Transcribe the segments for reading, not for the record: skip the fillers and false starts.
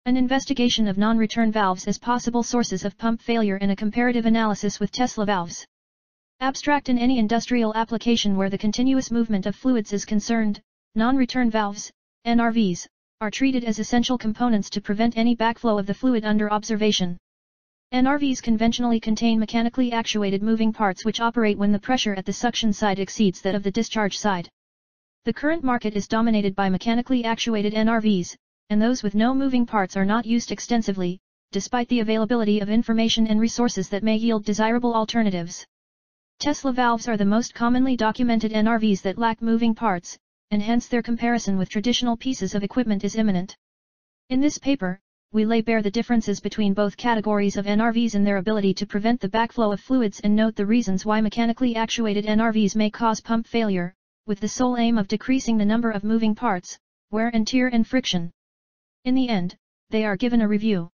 An investigation of non-return valves as possible sources of pump failure in a comparative analysis with Tesla valves. Abstract: in any industrial application where the continuous movement of fluids is concerned, non-return valves, NRVs, are treated as essential components to prevent any backflow of the fluid under observation. NRVs conventionally contain mechanically actuated moving parts which operate when the pressure at the suction side exceeds that of the discharge side. The current market is dominated by mechanically actuated NRVs, and those with no moving parts are not used extensively, despite the availability of information and resources that may yield desirable alternatives. Tesla valves are the most commonly documented NRVs that lack moving parts, and hence their comparison with traditional pieces of equipment is imminent. In this paper, we lay bare the differences between both categories of NRVs and their ability to prevent the backflow of fluids and note the reasons why mechanically actuated NRVs may cause pump failure, with the sole aim of decreasing the number of moving parts, wear and tear and friction. In the end, they are given a review.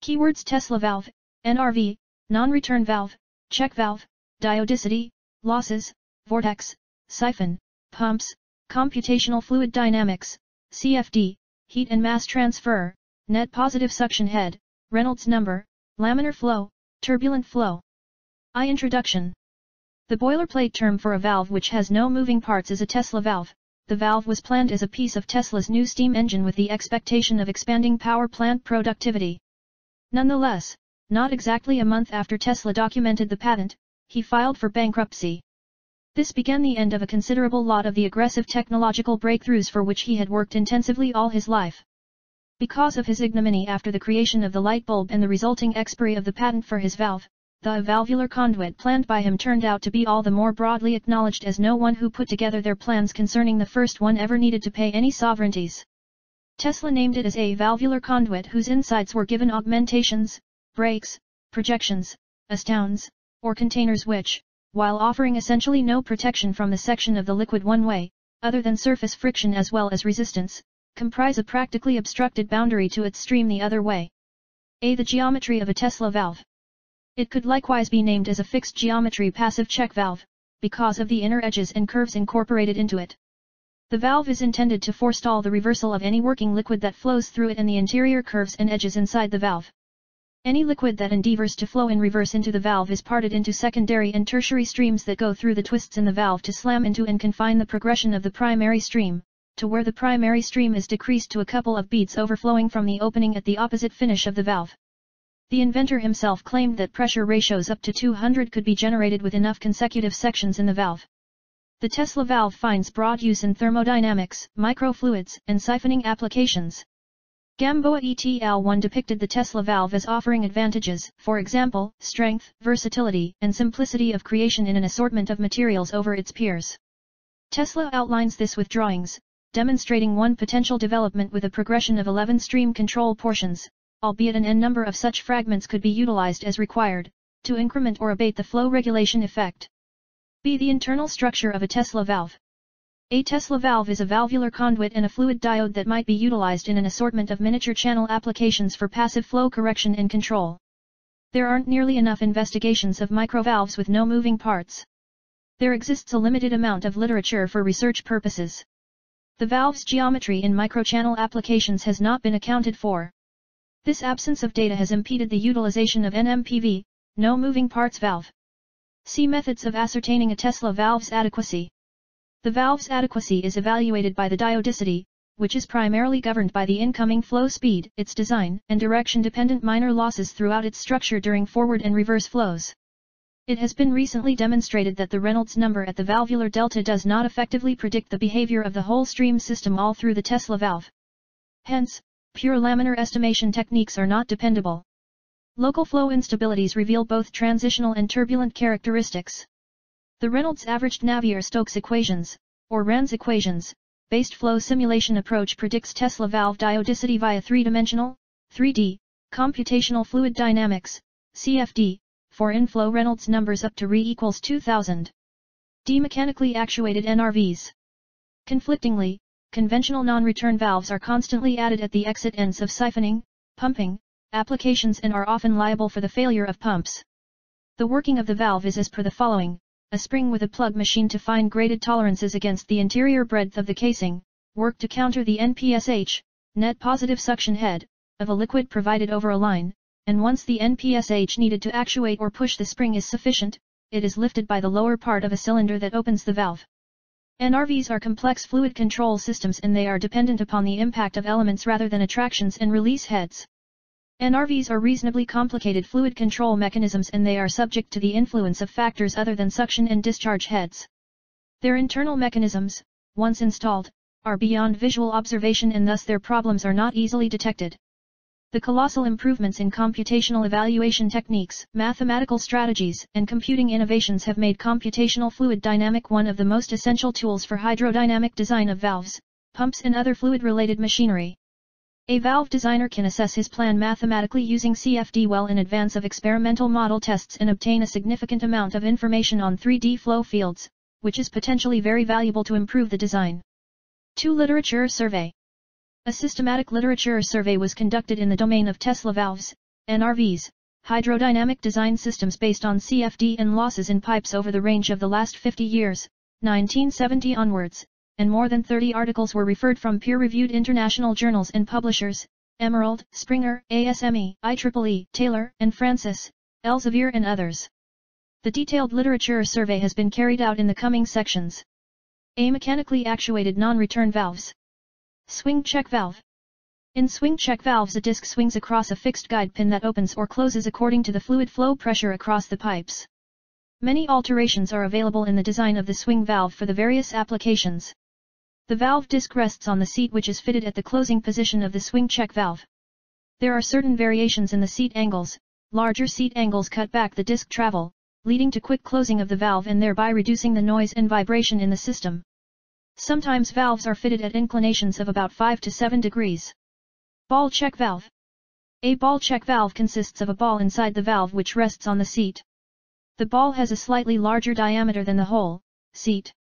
Keywords: Tesla valve, NRV, non-return valve, check valve, diodicity, losses, vortex, siphon, pumps, computational fluid dynamics, CFD, heat and mass transfer, net positive suction head, Reynolds number, laminar flow, turbulent flow. Introduction. The boilerplate term for a valve which has no moving parts is a Tesla valve. The valve was planned as a piece of Tesla's new steam engine with the expectation of expanding power plant productivity. Nonetheless, not exactly a month after Tesla documented the patent, he filed for bankruptcy. This began the end of a considerable lot of the aggressive technological breakthroughs for which he had worked intensively all his life. Because of his ignominy after the creation of the light bulb and the resulting expiry of the patent for his valve, the valvular conduit planned by him turned out to be all the more broadly acknowledged as no one who put together their plans concerning the first one ever needed to pay any sovereignties. Tesla named it as a valvular conduit whose insides were given augmentations, breaks, projections, astounds, or containers which, while offering essentially no protection from the section of the liquid one way, other than surface friction as well as resistance, comprise a practically obstructed boundary to its stream the other way. The geometry of a Tesla valve. It could likewise be named as a fixed geometry passive check valve, because of the inner edges and curves incorporated into it. The valve is intended to forestall the reversal of any working liquid that flows through it and the interior curves and edges inside the valve. Any liquid that endeavors to flow in reverse into the valve is parted into secondary and tertiary streams that go through the twists in the valve to slam into and confine the progression of the primary stream, to where the primary stream is decreased to a couple of beads overflowing from the opening at the opposite finish of the valve. The inventor himself claimed that pressure ratios up to 200 could be generated with enough consecutive sections in the valve. The Tesla valve finds broad use in thermodynamics, microfluids, and siphoning applications. Gamboa et al. 1 depicted the Tesla valve as offering advantages, for example, strength, versatility, and simplicity of creation in an assortment of materials over its peers. Tesla outlines this with drawings, demonstrating one potential development with a progression of 11 stream control portions, albeit an n number of such fragments could be utilized as required, to increment or abate the flow regulation effect. The internal structure of a Tesla valve. A Tesla valve is a valvular conduit and a fluid diode that might be utilized in an assortment of miniature channel applications for passive flow correction and control. There aren't nearly enough investigations of microvalves with no moving parts. There exists a limited amount of literature for research purposes. The valve's geometry in microchannel applications has not been accounted for. This absence of data has impeded the utilization of NMPV, no moving parts valve. See methods of ascertaining a Tesla valve's adequacy. The valve's adequacy is evaluated by the diodicity, which is primarily governed by the incoming flow speed, its design, and direction-dependent minor losses throughout its structure during forward and reverse flows. It has been recently demonstrated that the Reynolds number at the valvular delta does not effectively predict the behavior of the whole stream system all through the Tesla valve. Hence, pure laminar estimation techniques are not dependable. Local flow instabilities reveal both transitional and turbulent characteristics. The Reynolds averaged Navier-Stokes equations, or RANS equations, based flow simulation approach predicts Tesla valve diodicity via three-dimensional, 3D, computational fluid dynamics, CFD, for inflow Reynolds numbers up to Re equals 2000. Mechanically actuated NRVs. Conflictingly, conventional non-return valves are constantly added at the exit ends of siphoning, pumping, applications and are often liable for the failure of pumps. The working of the valve is as per the following: a spring with a plug machine to find graded tolerances against the interior breadth of the casing, work to counter the NPSH, net positive suction head, of a liquid provided over a line, and once the NPSH needed to actuate or push the spring is sufficient, it is lifted by the lower part of a cylinder that opens the valve. NRVs are complex fluid control systems and they are dependent upon the impact of elements rather than attractions and release heads. NRVs are reasonably complicated fluid control mechanisms and they are subject to the influence of factors other than suction and discharge heads. Their internal mechanisms, once installed, are beyond visual observation and thus their problems are not easily detected. The colossal improvements in computational evaluation techniques, mathematical strategies, and computing innovations have made computational fluid dynamics one of the most essential tools for hydrodynamic design of valves, pumps and other fluid-related machinery. A valve designer can assess his plan mathematically using CFD well in advance of experimental model tests and obtain a significant amount of information on 3D flow fields, which is potentially very valuable to improve the design. 2. Literature survey. A systematic literature survey was conducted in the domain of Tesla valves, NRVs, hydrodynamic design systems based on CFD and losses in pipes over the range of the last 50 years, 1970 onwards, and more than 30 articles were referred from peer-reviewed international journals and publishers, Emerald, Springer, ASME, IEEE, Taylor, and Francis, Elsevier and others. The detailed literature survey has been carried out in the coming sections. A. Mechanically actuated non-return valves. Swing check valve. In swing check valves a disc swings across a fixed guide pin that opens or closes according to the fluid flow pressure across the pipes. Many alterations are available in the design of the swing valve for the various applications. The valve disc rests on the seat which is fitted at the closing position of the swing check valve. There are certain variations in the seat angles. Larger seat angles cut back the disc travel, leading to quick closing of the valve and thereby reducing the noise and vibration in the system. Sometimes valves are fitted at inclinations of about 5 to 7 degrees. Ball check valve. A ball check valve consists of a ball inside the valve which rests on the seat. The ball has a slightly larger diameter than the hole, seat.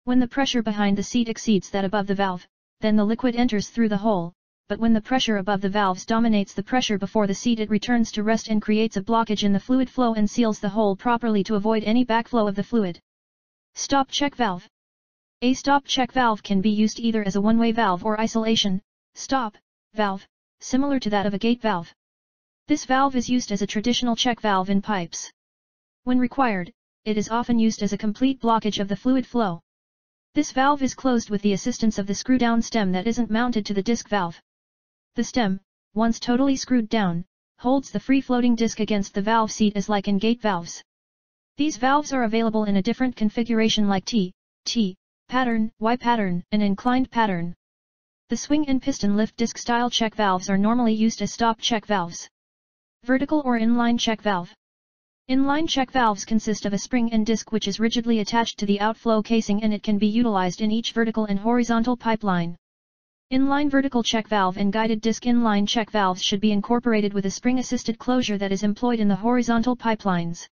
When the pressure behind the seat exceeds that above the valve, then the liquid enters through the hole, but when the pressure above the valves dominates the pressure before the seat it returns to rest and creates a blockage in the fluid flow and seals the hole properly to avoid any backflow of the fluid. Stop check valve. A stop check valve can be used either as a one-way valve or isolation, stop, valve, similar to that of a gate valve. This valve is used as a traditional check valve in pipes. When required, it is often used as a complete blockage of the fluid flow. This valve is closed with the assistance of the screw-down stem that isn't mounted to the disc valve. The stem, once totally screwed down, holds the free-floating disc against the valve seat as like in gate valves. These valves are available in a different configuration like T pattern, Y pattern, and inclined pattern. The swing and piston lift disc style check valves are normally used as stop check valves. Vertical or inline check valve. Inline check valves consist of a spring and disc which is rigidly attached to the outflow casing and it can be utilized in each vertical and horizontal pipeline. Inline vertical check valve and guided disc inline check valves should be incorporated with a spring-assisted closure that is employed in the horizontal pipelines.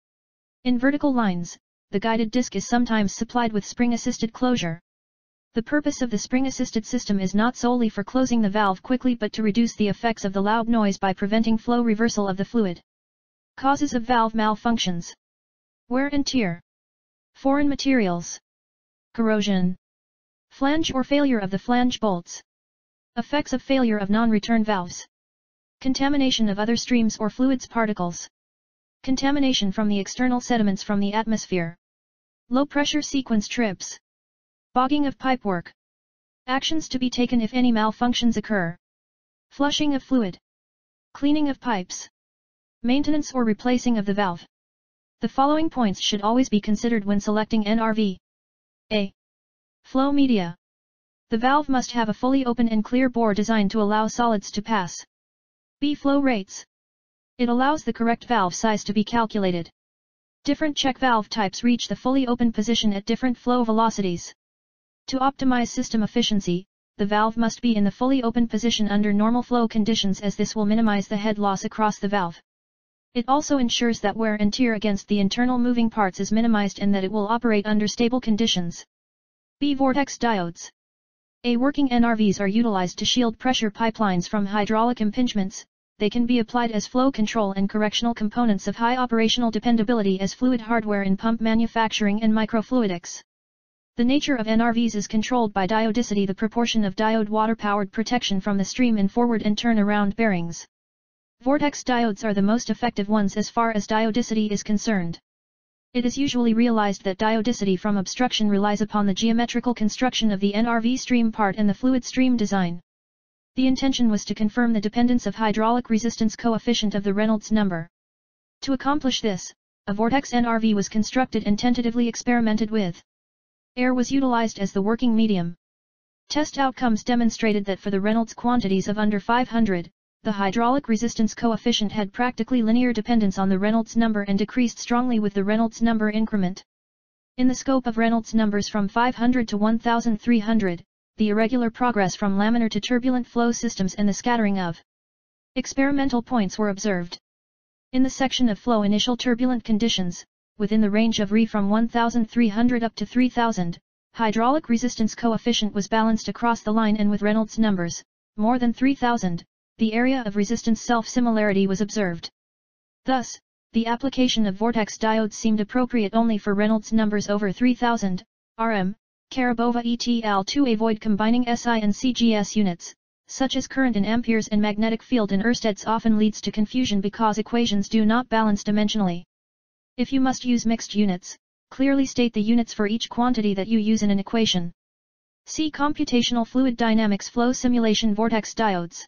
In vertical lines, the guided disc is sometimes supplied with spring-assisted closure. The purpose of the spring-assisted system is not solely for closing the valve quickly but to reduce the effects of the loud noise by preventing flow reversal of the fluid. Causes of valve malfunctions. Wear and tear. Foreign materials. Corrosion. Flange or failure of the flange bolts. Effects of failure of non-return valves. Contamination of other streams or fluids particles. Contamination from the external sediments from the atmosphere. Low-pressure sequence trips. Bogging of pipework. Actions to be taken if any malfunctions occur. Flushing of fluid. Cleaning of pipes. Maintenance or replacing of the valve. The following points should always be considered when selecting NRV. A. Flow media. The valve must have a fully open and clear bore designed to allow solids to pass. B. Flow rates. It allows the correct valve size to be calculated. Different check valve types reach the fully open position at different flow velocities. To optimize system efficiency, the valve must be in the fully open position under normal flow conditions as this will minimize the head loss across the valve. It also ensures that wear and tear against the internal moving parts is minimized and that it will operate under stable conditions. B. Vortex Diodes. A. Working NRVs are utilized to shield pressure pipelines from hydraulic impingements. They can be applied as flow control and correctional components of high operational dependability as fluid hardware in pump manufacturing and microfluidics. The nature of NRVs is controlled by diodicity, the proportion of diode water-powered protection from the stream in forward and turn-around bearings. Vortex diodes are the most effective ones as far as diodicity is concerned. It is usually realized that diodicity from obstruction relies upon the geometrical construction of the NRV stream part and the fluid stream design. The intention was to confirm the dependence of hydraulic resistance coefficient of the Reynolds number. To accomplish this, a vortex NRV was constructed and tentatively experimented with. Air was utilized as the working medium. Test outcomes demonstrated that for the Reynolds quantities of under 500, the hydraulic resistance coefficient had practically linear dependence on the Reynolds number and decreased strongly with the Reynolds number increment. In the scope of Reynolds numbers from 500 to 1300, the irregular progress from laminar to turbulent flow systems and the scattering of experimental points were observed. In the section of flow initial turbulent conditions, within the range of Re from 1300 up to 3000, hydraulic resistance coefficient was balanced across the line, and with Reynolds numbers, more than 3000, the area of resistance self-similarity was observed. Thus, the application of vortex diodes seemed appropriate only for Reynolds numbers over 3000, Rm, Karabova et al. To avoid combining SI and CGS units, such as current in amperes and magnetic field in Ersteds often leads to confusion because equations do not balance dimensionally. If you must use mixed units, clearly state the units for each quantity that you use in an equation. See Computational Fluid Dynamics Flow Simulation Vortex Diodes.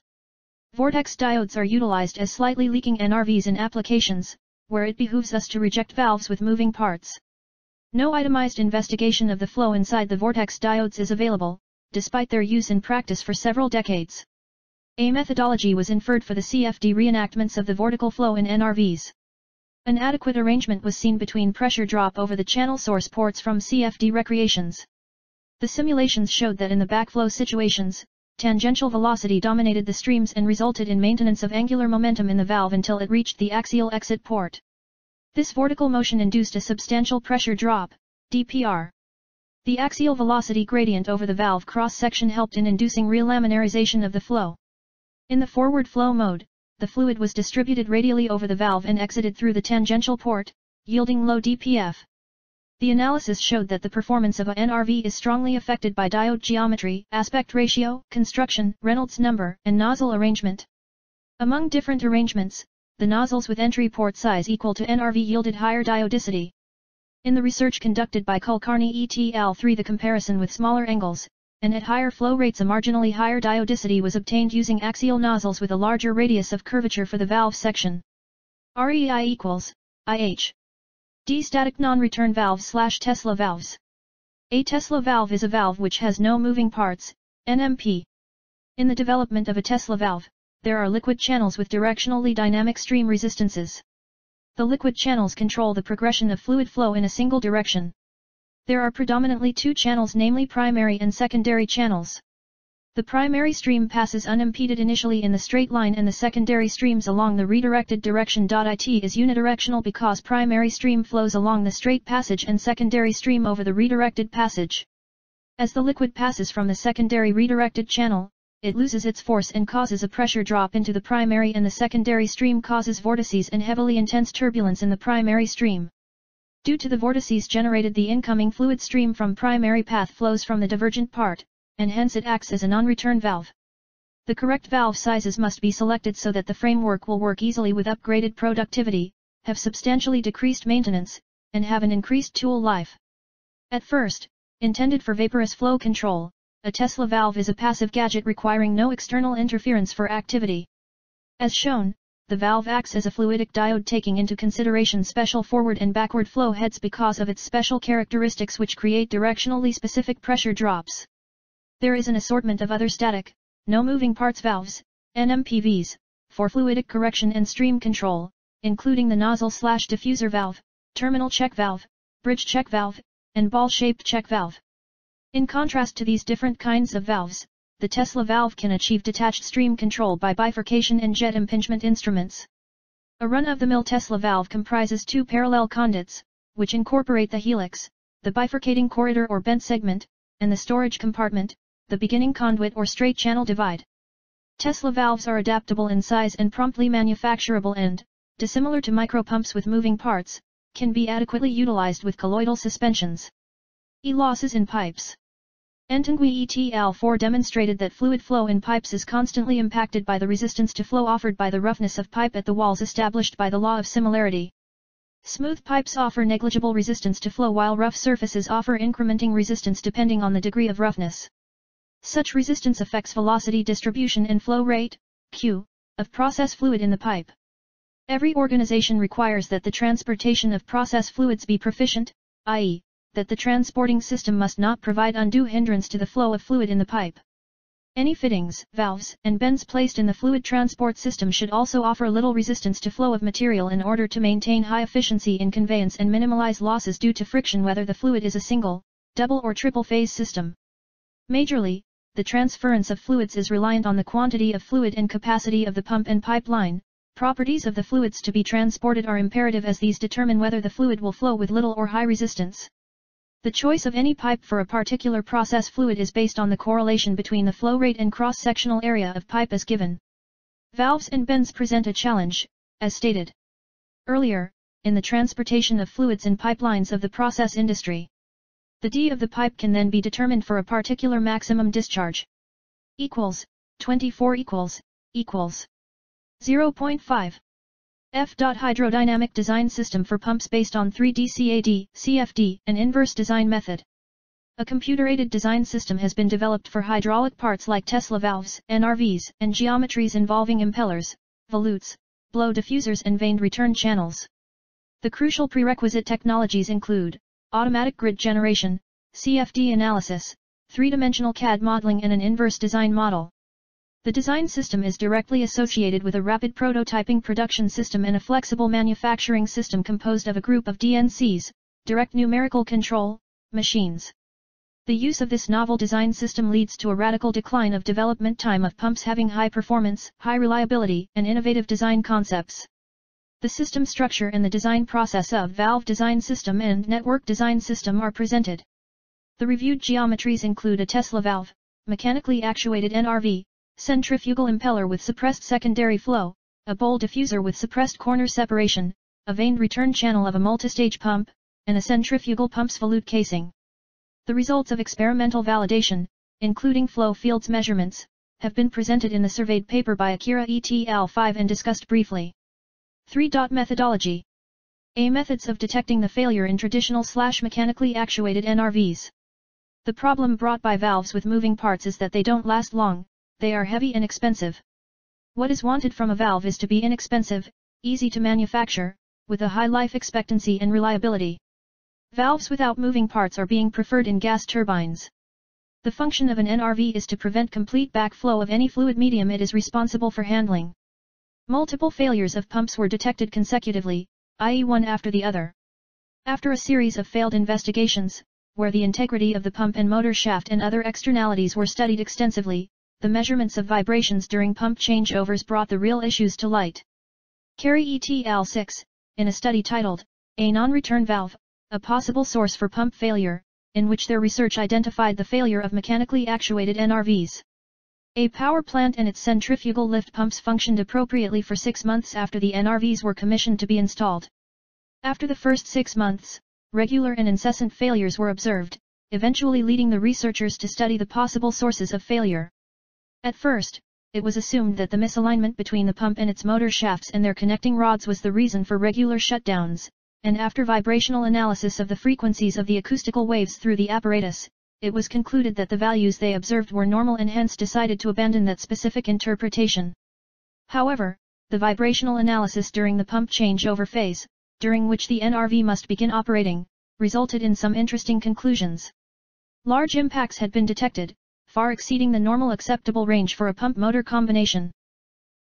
Vortex diodes are utilized as slightly leaking NRVs in applications, where it behooves us to reject valves with moving parts. No itemized investigation of the flow inside the vortex diodes is available, despite their use in practice for several decades. A methodology was inferred for the CFD reenactments of the vortical flow in NRVs. An adequate arrangement was seen between pressure drop over the channel source ports from CFD recreations. The simulations showed that in the backflow situations, tangential velocity dominated the streams and resulted in maintenance of angular momentum in the valve until it reached the axial exit port. This vortical motion induced a substantial pressure drop, DPR. The axial velocity gradient over the valve cross-section helped in inducing relaminarization of the flow. In the forward flow mode, the fluid was distributed radially over the valve and exited through the tangential port, yielding low dPF. The analysis showed that the performance of a NRV is strongly affected by diode geometry, aspect ratio, construction, Reynolds number, and nozzle arrangement. Among different arrangements, the nozzles with entry port size equal to NRV yielded higher diodicity. In the research conducted by Kulkarni et al. The comparison with smaller angles, and at higher flow rates a marginally higher diodicity was obtained using axial nozzles with a larger radius of curvature for the valve section. REI equals IH. D static non-return valves / Tesla valves. A Tesla valve is a valve which has no moving parts, NMP. In the development of a Tesla valve, there are liquid channels with directionally dynamic stream resistances. The liquid channels control the progression of fluid flow in a single direction. There are predominantly two channels, namely primary and secondary channels. The primary stream passes unimpeded initially in the straight line, and the secondary streams along the redirected direction. It is unidirectional because primary stream flows along the straight passage and secondary stream over the redirected passage. As the liquid passes from the secondary redirected channel, it loses its force and causes a pressure drop into the primary, and the secondary stream causes vortices and heavily intense turbulence in the primary stream. Due to the vortices generated, the incoming fluid stream from primary path flows from the divergent part, and hence it acts as a non-return valve. The correct valve sizes must be selected so that the framework will work easily with upgraded productivity, have substantially decreased maintenance, and have an increased tool life. At first, intended for vaporous flow control, a Tesla valve is a passive gadget requiring no external interference for activity. As shown, the valve acts as a fluidic diode, taking into consideration special forward and backward flow heads because of its special characteristics which create directionally specific pressure drops. There is an assortment of other static, no moving parts valves, NMPVs, for fluidic correction and stream control, including the nozzle/diffuser valve, terminal check valve, bridge check valve, and ball-shaped check valve. In contrast to these different kinds of valves, the Tesla valve can achieve detached stream control by bifurcation and jet impingement instruments. A run-of-the-mill Tesla valve comprises two parallel conduits, which incorporate the helix, the bifurcating corridor or bent segment, and the storage compartment, the beginning conduit or straight channel divide. Tesla valves are adaptable in size and promptly manufacturable and, dissimilar to micropumps with moving parts, can be adequately utilized with colloidal suspensions. Losses in pipes. Entangui et al. 4 demonstrated that fluid flow in pipes is constantly impacted by the resistance to flow offered by the roughness of pipe at the walls established by the law of similarity. Smooth pipes offer negligible resistance to flow while rough surfaces offer incrementing resistance depending on the degree of roughness. Such resistance affects velocity distribution and flow rate, Q, of process fluid in the pipe. Every organization requires that the transportation of process fluids be proficient, i.e., that the transporting system must not provide undue hindrance to the flow of fluid in the pipe. Any fittings, valves, and bends placed in the fluid transport system should also offer little resistance to flow of material in order to maintain high efficiency in conveyance and minimize losses due to friction whether the fluid is a single, double or triple phase system. Majorly, the transference of fluids is reliant on the quantity of fluid and capacity of the pump and pipeline. Properties of the fluids to be transported are imperative as these determine whether the fluid will flow with little or high resistance. The choice of any pipe for a particular process fluid is based on the correlation between the flow rate and cross-sectional area of pipe as given. Valves and bends present a challenge, as stated earlier, in the transportation of fluids in pipelines of the process industry. The D of the pipe can then be determined for a particular maximum discharge. 24 equals 0.5. F. Hydrodynamic design system for pumps based on 3D CAD, CFD, and inverse design method. A computer-aided design system has been developed for hydraulic parts like Tesla valves, NRVs, and geometries involving impellers, volutes, blow diffusers and vane return channels. The crucial prerequisite technologies include automatic grid generation, CFD analysis, three-dimensional CAD modeling and an inverse design model. The design system is directly associated with a rapid prototyping production system and a flexible manufacturing system composed of a group of DNCs, direct numerical control, machines. The use of this novel design system leads to a radical decline of development time of pumps having high performance, high reliability, and innovative design concepts. The system structure and the design process of valve design system and network design system are presented. The reviewed geometries include a Tesla valve, mechanically actuated NRV, centrifugal impeller with suppressed secondary flow, a bowl diffuser with suppressed corner separation, a vane return channel of a multistage pump, and a centrifugal pump's volute casing. The results of experimental validation, including flow fields measurements, have been presented in the surveyed paper by Akira et al. 5 and discussed briefly. 3. Methodology. A. Methods of detecting the failure in traditional/mechanically actuated NRVs. The problem brought by valves with moving parts is that they don't last long. They are heavy and expensive. What is wanted from a valve is to be inexpensive, easy to manufacture, with a high life expectancy and reliability. Valves without moving parts are being preferred in gas turbines. The function of an NRV is to prevent complete backflow of any fluid medium it is responsible for handling. Multiple failures of pumps were detected consecutively, i.e. one after the other. After a series of failed investigations, where the integrity of the pump and motor shaft and other externalities were studied extensively, the measurements of vibrations during pump changeovers brought the real issues to light. Carey et al. 6, in a study titled, A Non-Return Valve, a Possible Source for Pump Failure, in which their research identified the failure of mechanically actuated NRVs. A power plant and its centrifugal lift pumps functioned appropriately for 6 months after the NRVs were commissioned to be installed. After the first 6 months, regular and incessant failures were observed, eventually leading the researchers to study the possible sources of failure. At first, it was assumed that the misalignment between the pump and its motor shafts and their connecting rods was the reason for regular shutdowns, and after vibrational analysis of the frequencies of the acoustical waves through the apparatus, it was concluded that the values they observed were normal and hence decided to abandon that specific interpretation. However, the vibrational analysis during the pump changeover phase, during which the NRV must begin operating, resulted in some interesting conclusions. Large impacts had been detected, far exceeding the normal acceptable range for a pump-motor combination.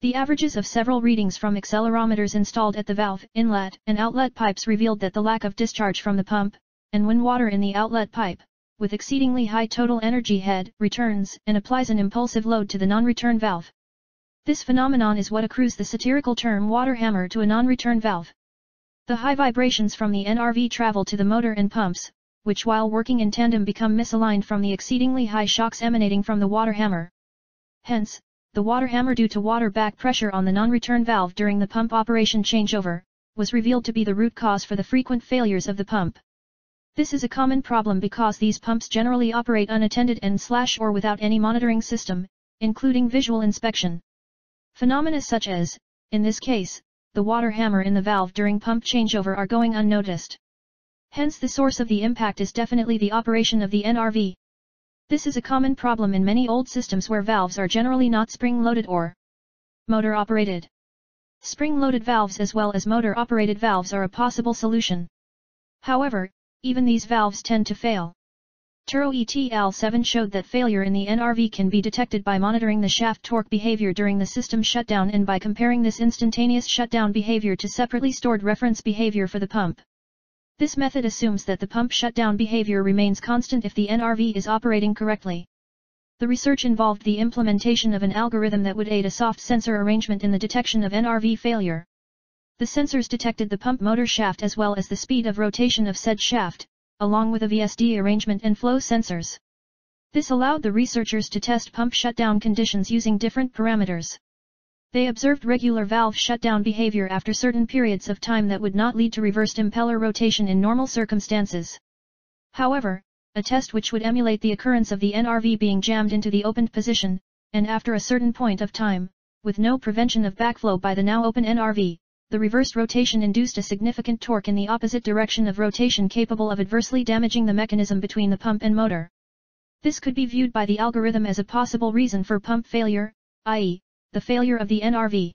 The averages of several readings from accelerometers installed at the valve, inlet, and outlet pipes revealed that the lack of discharge from the pump, and when water in the outlet pipe, with exceedingly high total energy head, returns, and applies an impulsive load to the non-return valve. This phenomenon is what accrues the satirical term water hammer to a non-return valve. The high vibrations from the NRV travel to the motor and pumps, which while working in tandem become misaligned from the exceedingly high shocks emanating from the water hammer. Hence, the water hammer due to water back pressure on the non-return valve during the pump operation changeover, was revealed to be the root cause for the frequent failures of the pump. This is a common problem because these pumps generally operate unattended and/or without any monitoring system, including visual inspection. Phenomena such as, in this case, the water hammer in the valve during pump changeover are going unnoticed. Hence the source of the impact is definitely the operation of the NRV. This is a common problem in many old systems where valves are generally not spring-loaded or motor-operated. Spring-loaded valves as well as motor-operated valves are a possible solution. However, even these valves tend to fail. Turo et al. 7 showed that failure in the NRV can be detected by monitoring the shaft torque behavior during the system shutdown and by comparing this instantaneous shutdown behavior to separately stored reference behavior for the pump. This method assumes that the pump shutdown behavior remains constant if the NRV is operating correctly. The research involved the implementation of an algorithm that would aid a soft sensor arrangement in the detection of NRV failure. The sensors detected the pump motor shaft as well as the speed of rotation of said shaft, along with a VSD arrangement and flow sensors. This allowed the researchers to test pump shutdown conditions using different parameters. They observed regular valve shutdown behavior after certain periods of time that would not lead to reversed impeller rotation in normal circumstances. However, a test which would emulate the occurrence of the NRV being jammed into the opened position, and after a certain point of time, with no prevention of backflow by the now open NRV, the reversed rotation induced a significant torque in the opposite direction of rotation capable of adversely damaging the mechanism between the pump and motor. This could be viewed by the algorithm as a possible reason for pump failure, i.e., the failure of the NRV.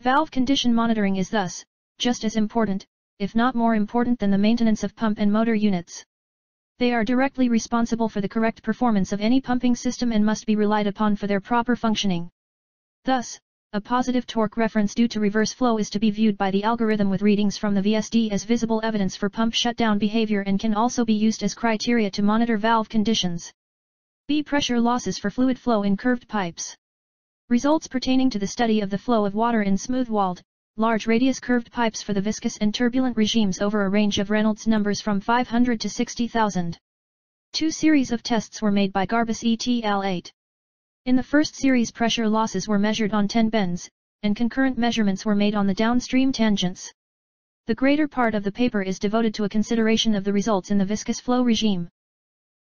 Valve condition monitoring is thus, just as important, if not more important than the maintenance of pump and motor units. They are directly responsible for the correct performance of any pumping system and must be relied upon for their proper functioning. Thus, a positive torque reference due to reverse flow is to be viewed by the algorithm with readings from the VSD as visible evidence for pump shutdown behavior and can also be used as criteria to monitor valve conditions. B. Pressure losses for fluid flow in curved pipes. Results pertaining to the study of the flow of water in smooth-walled, large radius curved pipes for the viscous and turbulent regimes over a range of Reynolds numbers from 500 to 60,000. Two series of tests were made by Garbus et al. 8. In the first series pressure losses were measured on 10 bends, and concurrent measurements were made on the downstream tangents. The greater part of the paper is devoted to a consideration of the results in the viscous flow regime.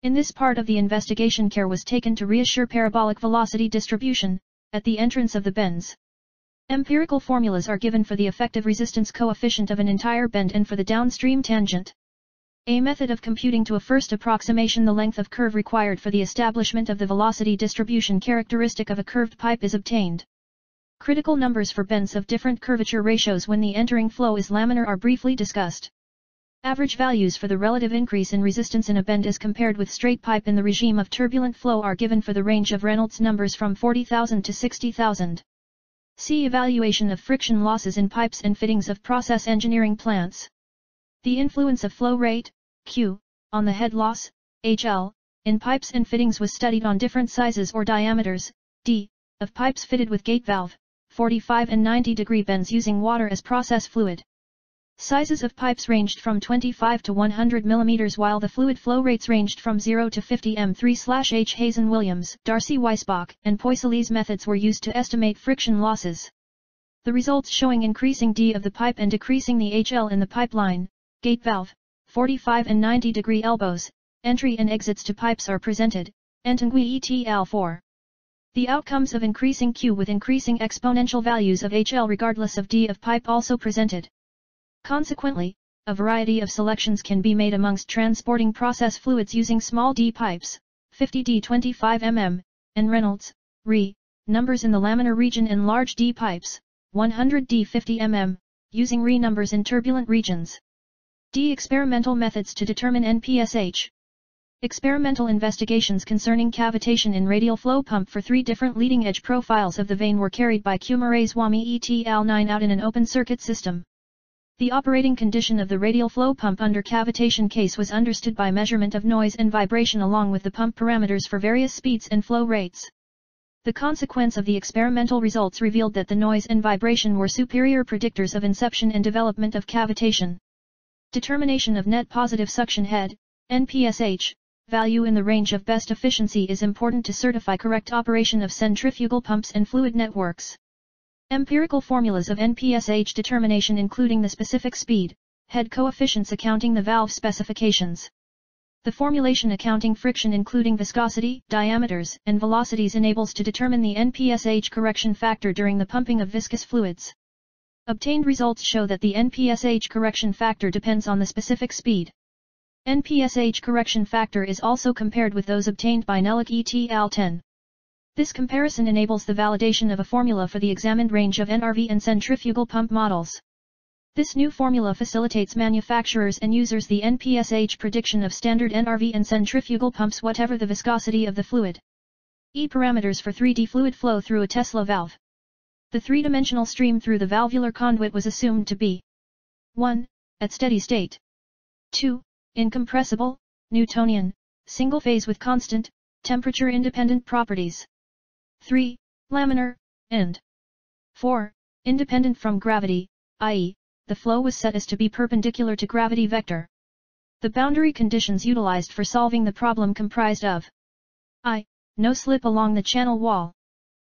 In this part of the investigation care was taken to reassure parabolic velocity distribution, at the entrance of the bends. Empirical formulas are given for the effective resistance coefficient of an entire bend and for the downstream tangent. A method of computing to a first approximation the length of curve required for the establishment of the velocity distribution characteristic of a curved pipe is obtained. Critical numbers for bends of different curvature ratios when the entering flow is laminar are briefly discussed. Average values for the relative increase in resistance in a bend as compared with straight pipe in the regime of turbulent flow are given for the range of Reynolds numbers from 40,000 to 60,000. See evaluation of friction losses in pipes and fittings of process engineering plants. The influence of flow rate, Q, on the head loss, HL, in pipes and fittings was studied on different sizes or diameters, D, of pipes fitted with gate valve, 45 and 90 degree bends using water as process fluid. Sizes of pipes ranged from 25 to 100 mm while the fluid flow rates ranged from 0 to 50 m3/H. Hazen-Williams, Darcy-Weisbach, and Poiseuille's methods were used to estimate friction losses. The results showing increasing D of the pipe and decreasing the HL in the pipeline, gate valve, 45 and 90 degree elbows, entry and exits to pipes are presented, Entangui et al. 4. The outcomes of increasing Q with increasing exponential values of HL regardless of D of pipe also presented. Consequently, a variety of selections can be made amongst transporting process fluids using small D pipes, 50D 25 mm, and Reynolds, Re, numbers in the laminar region and large D pipes, 100D 50 mm, using Re numbers in turbulent regions. D. Experimental methods to determine NPSH. Experimental investigations concerning cavitation in radial flow pump for 3 different leading-edge profiles of the vane were carried by Kumarayeswamy et al. 9 out in an open-circuit system. The operating condition of the radial flow pump under cavitation case was understood by measurement of noise and vibration along with the pump parameters for various speeds and flow rates. The consequence of the experimental results revealed that the noise and vibration were superior predictors of inception and development of cavitation. Determination of net positive suction head, NPSH, value in the range of best efficiency is important to certify correct operation of centrifugal pumps and fluid networks. Empirical formulas of NPSH determination including the specific speed, head coefficients accounting the valve specifications. The formulation accounting friction including viscosity, diameters, and velocities enables to determine the NPSH correction factor during the pumping of viscous fluids. Obtained results show that the NPSH correction factor depends on the specific speed. NPSH correction factor is also compared with those obtained by Nellick et al. 10. This comparison enables the validation of a formula for the examined range of NRV and centrifugal pump models. This new formula facilitates manufacturers and users the NPSH prediction of standard NRV and centrifugal pumps whatever the viscosity of the fluid. Parameters for 3D fluid flow through a Tesla valve. The three-dimensional stream through the valvular conduit was assumed to be 1. At steady state. 2. Incompressible, Newtonian, single phase with constant, temperature-independent properties. 3. Laminar, and 4. Independent from gravity, i.e., the flow was set as to be perpendicular to gravity vector. The boundary conditions utilized for solving the problem comprised of I. No slip along the channel wall.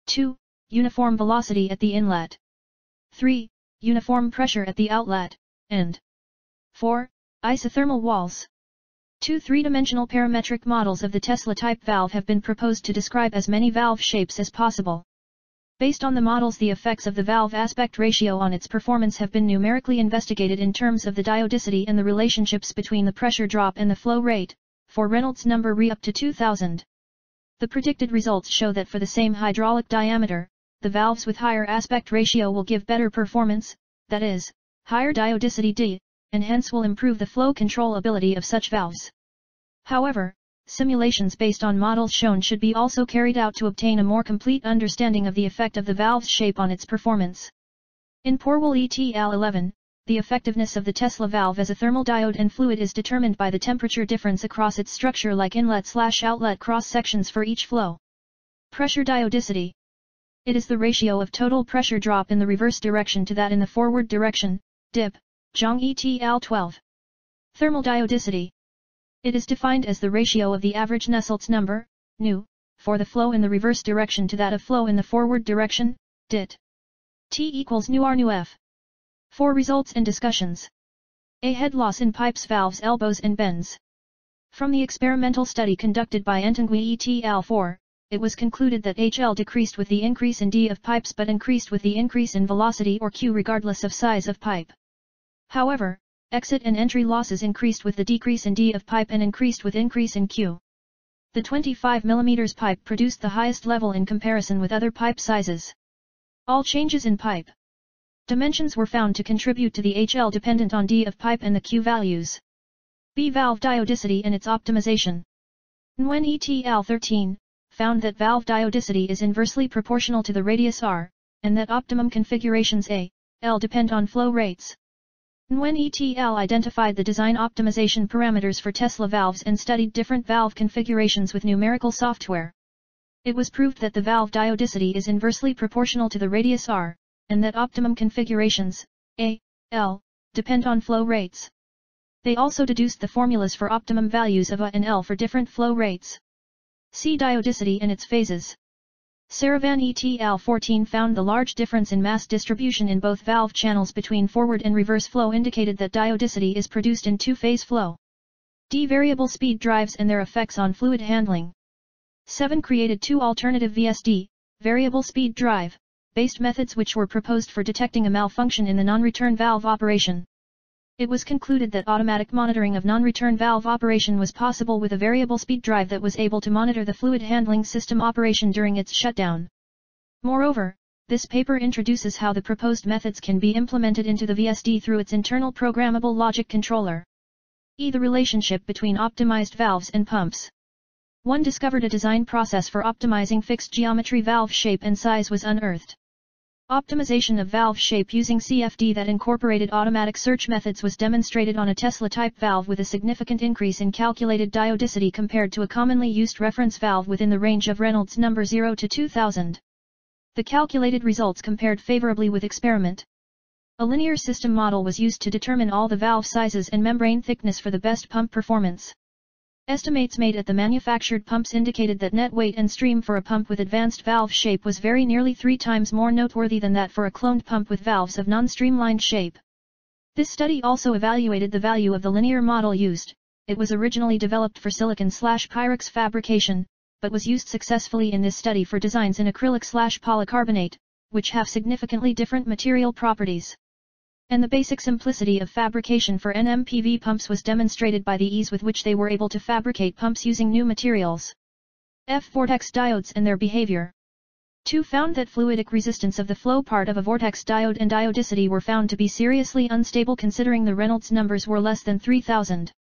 2. Uniform velocity at the inlet. 3. Uniform pressure at the outlet, and 4. Isothermal walls. 2 three-dimensional parametric models of the Tesla-type valve have been proposed to describe as many valve shapes as possible. Based on the models, the effects of the valve aspect ratio on its performance have been numerically investigated in terms of the diodicity and the relationships between the pressure drop and the flow rate, for Reynolds number Re up to 2000. The predicted results show that for the same hydraulic diameter, the valves with higher aspect ratio will give better performance, that is, higher diodicity D, and hence will improve the flow control ability of such valves. However, simulations based on models shown should be also carried out to obtain a more complete understanding of the effect of the valve's shape on its performance. In Porwell et al. 11, the effectiveness of the Tesla valve as a thermal diode and fluid is determined by the temperature difference across its structure like inlet/outlet cross-sections for each flow. Pressure diodicity. It is the ratio of total pressure drop in the reverse direction to that in the forward direction, dip. Zhang et al. 12. Thermal diodicity. It is defined as the ratio of the average Nusselt's number, nu, for the flow in the reverse direction to that of flow in the forward direction, dit. T equals nu R nu F. For results and discussions. A. Head loss in pipes, valves, elbows and bends. From the experimental study conducted by Entangui et al. 4, it was concluded that HL decreased with the increase in D of pipes but increased with the increase in velocity or Q regardless of size of pipe. However, exit and entry losses increased with the decrease in D of pipe and increased with increase in Q. The 25 mm pipe produced the highest level in comparison with other pipe sizes. All changes in pipe dimensions were found to contribute to the HL dependent on D of pipe and the Q values. B. Valve diodicity and its optimization. Nguyen et al. 13, found that valve diodicity is inversely proportional to the radius R, and that optimum configurations A, L depend on flow rates. Nguyen et al. Identified the design optimization parameters for Tesla valves and studied different valve configurations with numerical software. It was proved that the valve diodicity is inversely proportional to the radius R, and that optimum configurations, A, L, depend on flow rates. They also deduced the formulas for optimum values of A and L for different flow rates. See diodicity and its phases. Saravan et al. 14 found the large difference in mass distribution in both valve channels between forward and reverse flow indicated that diodicity is produced in two-phase flow. D. Variable speed drives and their effects on fluid handling. 7. Created two alternative VSD, variable speed drive, based methods which were proposed for detecting a malfunction in the non-return valve operation. It was concluded that automatic monitoring of non-return valve operation was possible with a variable speed drive that was able to monitor the fluid handling system operation during its shutdown. Moreover, this paper introduces how the proposed methods can be implemented into the VSD through its internal programmable logic controller. E. The relationship between optimized valves and pumps. 1. Discovered a design process for optimizing fixed geometry valve shape and size was unearthed. Optimization of valve shape using CFD that incorporated automatic search methods was demonstrated on a Tesla-type valve with a significant increase in calculated diodicity compared to a commonly used reference valve within the range of Reynolds number 0 to 2000. The calculated results compared favorably with experiment. A linear system model was used to determine all the valve sizes and membrane thickness for the best pump performance. Estimates made at the manufactured pumps indicated that net weight and stream for a pump with advanced valve shape was very nearly 3 times more noteworthy than that for a cloned pump with valves of non-streamlined shape. This study also evaluated the value of the linear model used, It was originally developed for silicon/Pyrex fabrication, but was used successfully in this study for designs in acrylic/polycarbonate, which have significantly different material properties. And the basic simplicity of fabrication for NMPV pumps was demonstrated by the ease with which they were able to fabricate pumps using new materials. Vortex diodes and their behavior. 2. Found that fluidic resistance of the flow part of a vortex diode and diodicity were found to be seriously unstable considering the Reynolds numbers were less than 3000.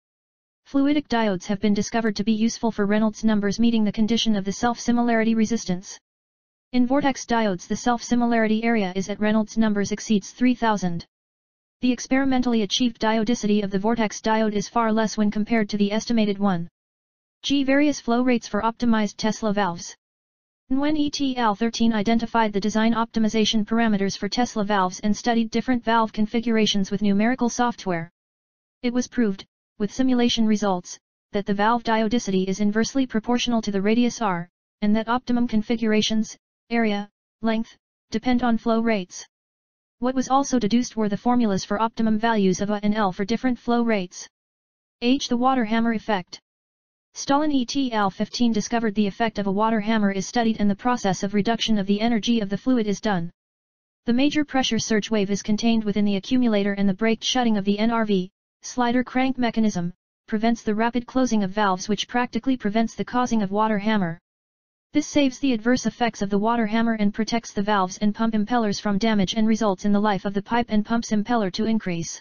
Fluidic diodes have been discovered to be useful for Reynolds numbers meeting the condition of the self-similarity resistance. In vortex diodes the self-similarity area is at Reynolds numbers exceeds 3000. The experimentally achieved diodicity of the vortex diode is far less when compared to the estimated one. Various flow rates for optimized Tesla valves. When ETL13 identified the design optimization parameters for Tesla valves and studied different valve configurations with numerical software, it was proved, with simulation results, that the valve diodicity is inversely proportional to the radius r, and that optimum configurations, area, length, depend on flow rates. What was also deduced were the formulas for optimum values of A and L for different flow rates. The water hammer effect. Stalin ETL15 discovered the effect of a water hammer is studied and the process of reduction of the energy of the fluid is done. The major pressure surge wave is contained within the accumulator and the braked shutting of the NRV, slider crank mechanism, prevents the rapid closing of valves which practically prevents the causing of water hammer. This saves the adverse effects of the water hammer and protects the valves and pump impellers from damage and results in the life of the pipe and pump's impeller to increase.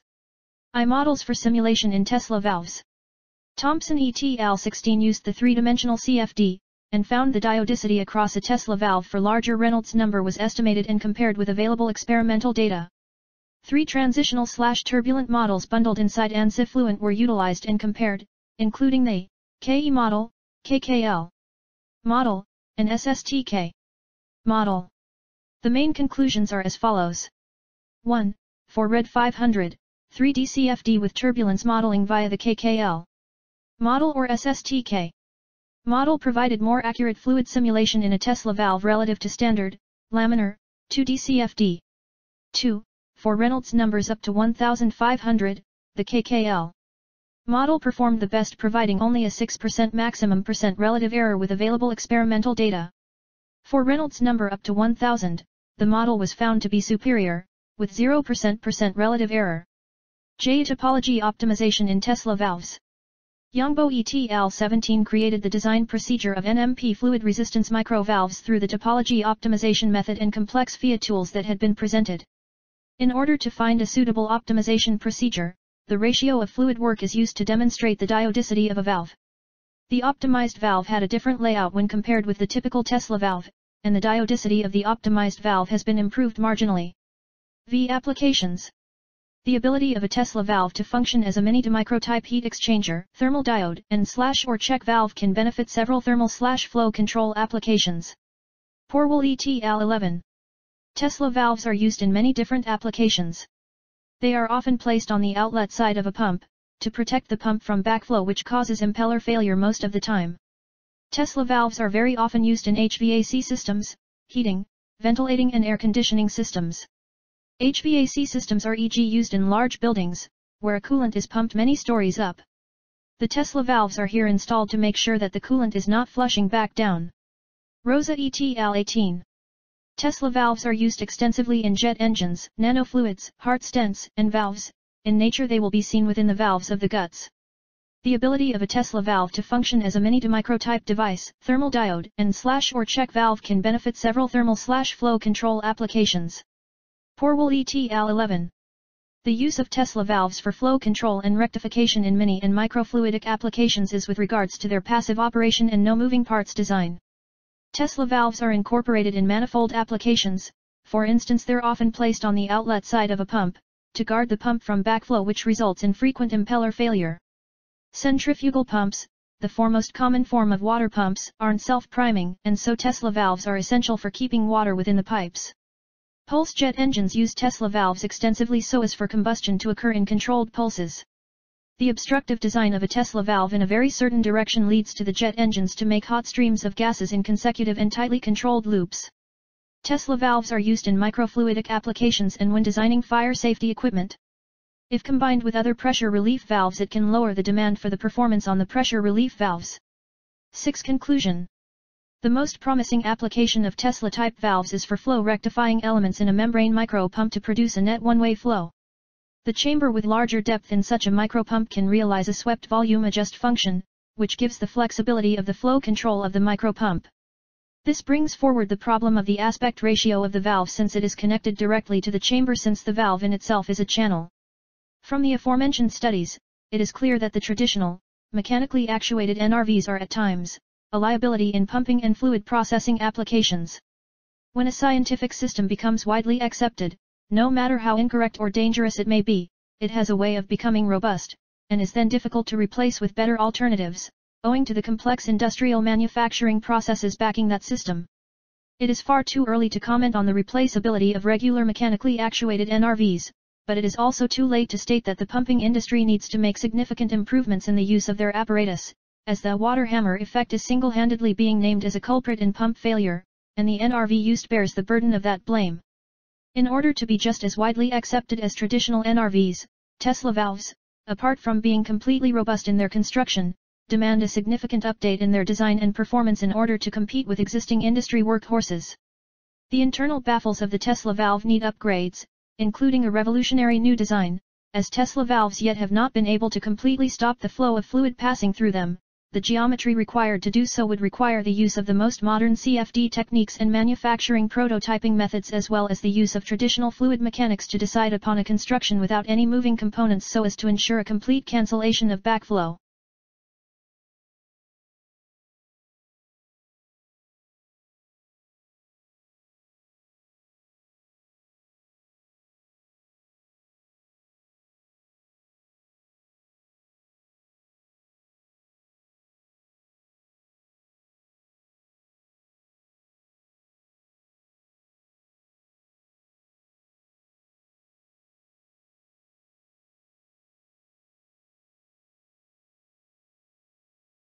Models for simulation in Tesla valves. Thompson ETL16 used the three-dimensional CFD, and found the diodicity across a Tesla valve for larger Reynolds number was estimated and compared with available experimental data. 3 transitional/turbulent models bundled inside ANSI Fluent were utilized and compared, including the KE model, KKL model, and SSTK model. The main conclusions are as follows. 1. For RED 500, 3D CFD with turbulence modeling via the KKL model or SSTK model provided more accurate fluid simulation in a Tesla valve relative to standard, laminar, 2D CFD. 2. For Reynolds numbers up to 1500, the KKL model performed the best, providing only a 6% maximum % relative error with available experimental data. For Reynolds number up to 1000, the model was found to be superior, with 0% relative error. Topology optimization in Tesla valves. Yangbo ETL17 created the design procedure of NMP fluid resistance microvalves through the topology optimization method and complex FIA tools that had been presented. In order to find a suitable optimization procedure, the ratio of fluid work is used to demonstrate the diodicity of a valve. The optimized valve had a different layout when compared with the typical Tesla valve, and the diodicity of the optimized valve has been improved marginally. Applications. The ability of a Tesla valve to function as a mini-to-micro-type heat exchanger, thermal diode, and /or check valve can benefit several thermal/flow control applications. Porwell ETL11. Tesla valves are used in many different applications. They are often placed on the outlet side of a pump, to protect the pump from backflow which causes impeller failure most of the time. Tesla valves are very often used in HVAC systems, heating, ventilating and air conditioning systems. HVAC systems are e.g. used in large buildings, where a coolant is pumped many stories up. The Tesla valves are here installed to make sure that the coolant is not flushing back down. Rosa ETL18. Tesla valves are used extensively in jet engines, nanofluids, heart stents, and valves. In nature they will be seen within the valves of the guts. The ability of a Tesla valve to function as a mini-to-micro type device, thermal diode, and /or check valve can benefit several thermal/flow control applications. Porwell ETL11. The use of Tesla valves for flow control and rectification in mini and microfluidic applications is with regards to their passive operation and no moving parts design. Tesla valves are incorporated in manifold applications, for instance they're often placed on the outlet side of a pump, to guard the pump from backflow which results in frequent impeller failure. Centrifugal pumps, the foremost common form of water pumps, aren't self-priming, and so Tesla valves are essential for keeping water within the pipes. Pulse jet engines use Tesla valves extensively so as for combustion to occur in controlled pulses. The obstructive design of a Tesla valve in a very certain direction leads to the jet engines to make hot streams of gases in consecutive and tightly controlled loops. Tesla valves are used in microfluidic applications and when designing fire safety equipment. If combined with other pressure relief valves, it can lower the demand for the performance on the pressure relief valves. 6. Conclusion. The most promising application of Tesla-type valves is for flow rectifying elements in a membrane micropump to produce a net one-way flow. The chamber with larger depth in such a micropump can realize a swept volume adjust function, which gives the flexibility of the flow control of the micropump. This brings forward the problem of the aspect ratio of the valve, since it is connected directly to the chamber, since the valve in itself is a channel. From the aforementioned studies, it is clear that the traditional, mechanically actuated NRVs are at times a liability in pumping and fluid processing applications. When a scientific system becomes widely accepted, no matter how incorrect or dangerous it may be, it has a way of becoming robust, and is then difficult to replace with better alternatives, owing to the complex industrial manufacturing processes backing that system. It is far too early to comment on the replaceability of regular mechanically actuated NRVs, but it is also too late to state that the pumping industry needs to make significant improvements in the use of their apparatus, as the water hammer effect is single-handedly being named as a culprit in pump failure, and the NRV used bears the burden of that blame. In order to be just as widely accepted as traditional NRVs, Tesla valves, apart from being completely robust in their construction, demand a significant update in their design and performance in order to compete with existing industry workhorses. The internal baffles of the Tesla valve need upgrades, including a revolutionary new design, as Tesla valves yet have not been able to completely stop the flow of fluid passing through them. The geometry required to do so would require the use of the most modern CFD techniques and manufacturing prototyping methods, as well as the use of traditional fluid mechanics to decide upon a construction without any moving components so as to ensure a complete cancellation of backflow.